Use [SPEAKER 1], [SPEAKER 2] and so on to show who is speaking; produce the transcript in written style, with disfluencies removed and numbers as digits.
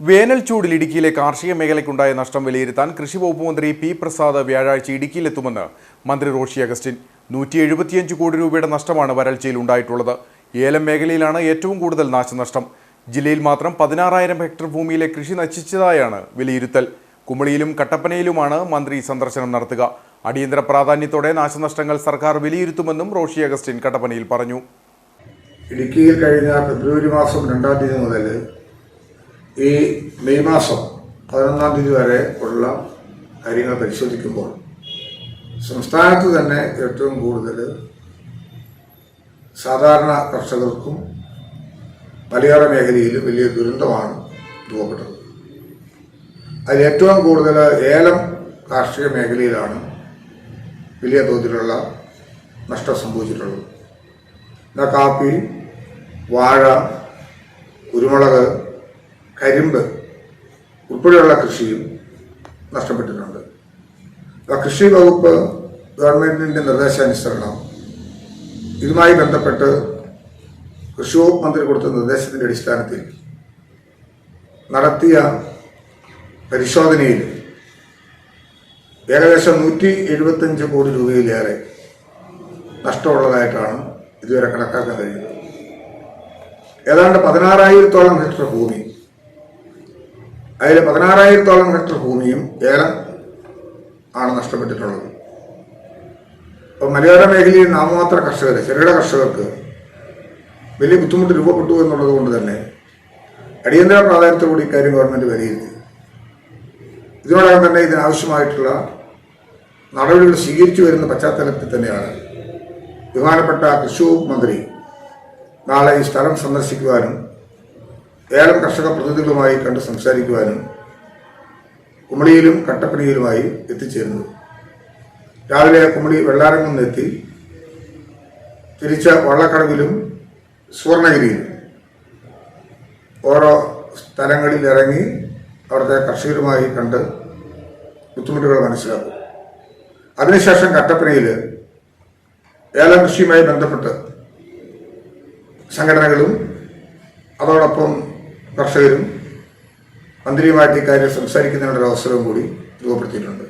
[SPEAKER 1] വേനൽ ചൂടിൽ ഇടുക്കിയിലെ കാർഷിക മേഖലയ്ക്കുണ്ടായ നഷ്ടം വിലയിരുത്താൻ കൃഷി വകുപ്പ് മന്ത്രി പി പ്രസാദ് വ്യാഴാഴ്ച ഇടുക്കിയിലെത്തുമെന്ന് മന്ത്രി റോഷി അഗസ്റ്റിൻ. 175 കോടി രൂപയുടെ നഷ്ടമാണ് വരൾച്ചയിൽ ഉണ്ടായിട്ടുള്ളത്. ഏലം മേഖലയിലാണ് ഏറ്റവും കൂടുതൽ നാശനഷ്ടം. ജില്ലയിൽ മാത്രം 16,000 ഹെക്ടർ ഭൂമിയിലെ കൃഷി നശിച്ചതായാണ് വിലയിരുത്തൽ. കുമളിയിലും കട്ടപ്പനയിലുമാണ് മന്ത്രി സന്ദർശനം നടത്തുക. അടിയന്തര പ്രാധാന്യത്തോടെ നാശനഷ്ടങ്ങൾ സർക്കാർ വിലയിരുത്തുമെന്നും റോഷി അഗസ്റ്റിൻ കട്ടപ്പനയിൽ പറഞ്ഞു.
[SPEAKER 2] ഇടുക്കിയിൽ കഴിഞ്ഞ ഫെബ്രുവരി മാസം 2-ാം തീയതി മുതൽ ഈ മെയ് മാസം 11-ാം തീയതി വരെ ഉള്ള കാര്യങ്ങൾ പരിശോധിക്കുമ്പോൾ സംസ്ഥാനത്ത് തന്നെ ഏറ്റവും കൂടുതൽ സാധാരണ കർഷകർക്കും മലയോര മേഖലയിലും വലിയ ദുരന്തമാണ് രൂപപ്പെട്ടത്. അതിൽ ഏറ്റവും കൂടുതൽ ഏലം കാർഷിക മേഖലയിലാണ് വലിയ തോതിലുള്ള നഷ്ടം സംഭവിച്ചിട്ടുള്ളത്. എന്നാൽ കാപ്പി, വാഴ, കുരുമുളക്, കരിമ്പ് ഉൾപ്പെടെയുള്ള കൃഷിയും നഷ്ടപ്പെട്ടിട്ടുണ്ട്. കൃഷി വകുപ്പ് ഗവൺമെന്റിന്റെ നിർദ്ദേശാനുസരണം ഇതുമായി ബന്ധപ്പെട്ട് കൃഷി വകുപ്പ് മന്ത്രി കൊടുത്ത നിർദ്ദേശത്തിന്റെ അടിസ്ഥാനത്തിൽ നടത്തിയ പരിശോധനയിൽ ഏകദേശം 175 കോടി രൂപയിലേറെ നഷ്ടമുള്ളതായിട്ടാണ് ഇതുവരെ കണക്കാക്കാൻ കഴിയുന്നത്. ഏതാണ്ട് 16,000-ഓളം ഹെക്ടർ ഭൂമി, അതിൽ 16,000-ഓളം ഹെക്ടർ ഭൂമിയും ഏലം ആണ് നഷ്ടപ്പെട്ടിട്ടുള്ളത്. അപ്പോൾ മലയോര മേഖലയിൽ നാമമാത്ര കർഷകർ, ചെറുകിട കർഷകർക്ക് വലിയ ബുദ്ധിമുട്ട് രൂപപ്പെട്ടു എന്നുള്ളത് കൊണ്ട് തന്നെ അടിയന്തര പ്രാധാന്യത്തോടുകൂടി ഇക്കാര്യം ഗവൺമെന്റ് വിലയിരുത്തി. ഇതിനോടകം തന്നെ ഇതിനാവശ്യമായിട്ടുള്ള നടപടികൾ സ്വീകരിച്ചു വരുന്ന പശ്ചാത്തലത്തിൽ തന്നെയാണ് ബഹുമാനപ്പെട്ട കൃഷി വകുപ്പ് മന്ത്രി നാളെ ഈ സ്ഥലം സന്ദർശിക്കുവാനും ഏലം കർഷക പ്രതിനിധികളുമായി കണ്ട് സംസാരിക്കുവാനും കുമളിയിലും കട്ടപ്പനയിലുമായി എത്തിച്ചേരുന്നത്. രാവിലെ കുമളി വെള്ളാരംകുന്നെത്തി തിരിച്ച് വള്ളക്കടവിലും സുവർണഗിരിയിലും ഓരോ സ്ഥലങ്ങളിൽ ഇറങ്ങി അവിടുത്തെ കർഷകരുമായി കണ്ട് ബുദ്ധിമുട്ടുകൾ മനസ്സിലാക്കും. അതിനുശേഷം കട്ടപ്പനയിൽ ഏലം കൃഷിയുമായി ബന്ധപ്പെട്ട് സംഘടനകളും അതോടൊപ്പം കർഷകരും മന്ത്രിയുമായിട്ട് ഇക്കാര്യം സംസാരിക്കുന്നതിനുള്ള അവസരവും കൂടി രൂപപ്പെടുത്തിയിട്ടുണ്ട്.